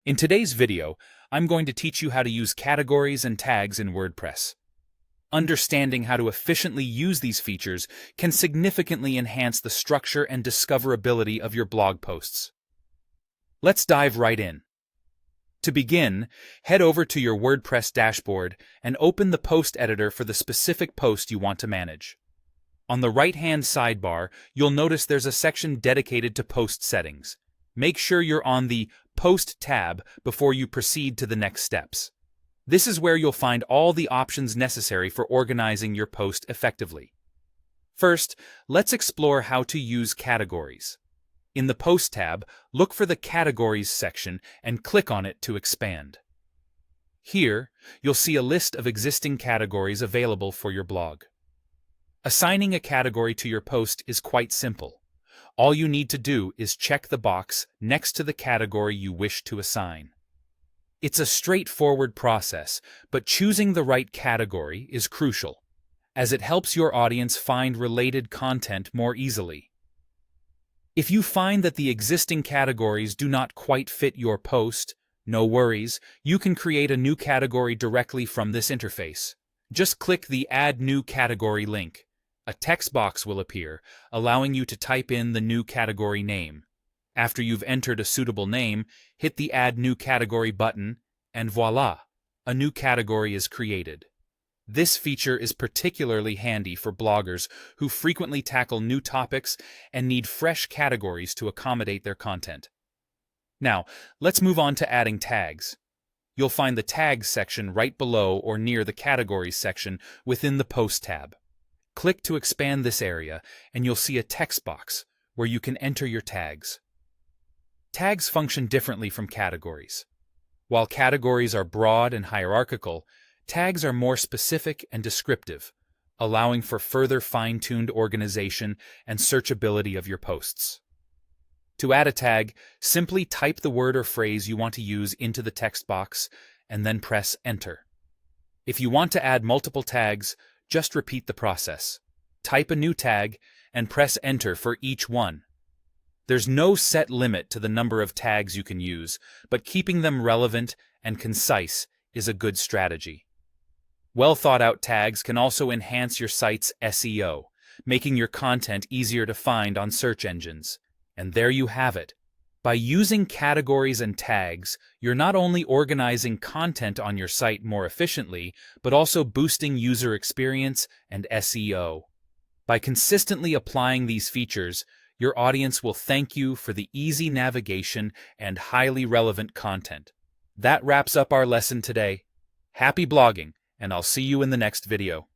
In today's video, I'm going to teach you how to use categories and tags in WordPress. Understanding how to efficiently use these features can significantly enhance the structure and discoverability of your blog posts. Let's dive right in. To begin, head over to your WordPress dashboard and open the post editor for the specific post you want to manage. On the right-hand sidebar, you'll notice there's a section dedicated to post settings. Make sure you're on the Post tab before you proceed to the next steps. This is where you'll find all the options necessary for organizing your post effectively. First, let's explore how to use categories. In the Post tab, look for the Categories section and click on it to expand. Here, you'll see a list of existing categories available for your blog. Assigning a category to your post is quite simple. All you need to do is check the box next to the category you wish to assign. It's a straightforward process, but choosing the right category is crucial, as it helps your audience find related content more easily. If you find that the existing categories do not quite fit your post, no worries, you can create a new category directly from this interface. Just click the Add New Category link. A text box will appear, allowing you to type in the new category name. After you've entered a suitable name, hit the Add New Category button, and voila, a new category is created. This feature is particularly handy for bloggers who frequently tackle new topics and need fresh categories to accommodate their content. Now, let's move on to adding tags. You'll find the Tags section right below or near the Categories section within the Post tab. Click to expand this area, and you'll see a text box where you can enter your tags. Tags function differently from categories. While categories are broad and hierarchical, tags are more specific and descriptive, allowing for further fine-tuned organization and searchability of your posts. To add a tag, simply type the word or phrase you want to use into the text box and then press Enter. If you want to add multiple tags, just repeat the process. Type a new tag and press Enter for each one. There's no set limit to the number of tags you can use, but keeping them relevant and concise is a good strategy. Well-thought-out tags can also enhance your site's SEO, making your content easier to find on search engines. And there you have it. By using categories and tags, you're not only organizing content on your site more efficiently, but also boosting user experience and SEO. By consistently applying these features, your audience will thank you for the easy navigation and highly relevant content. That wraps up our lesson today. Happy blogging, and I'll see you in the next video.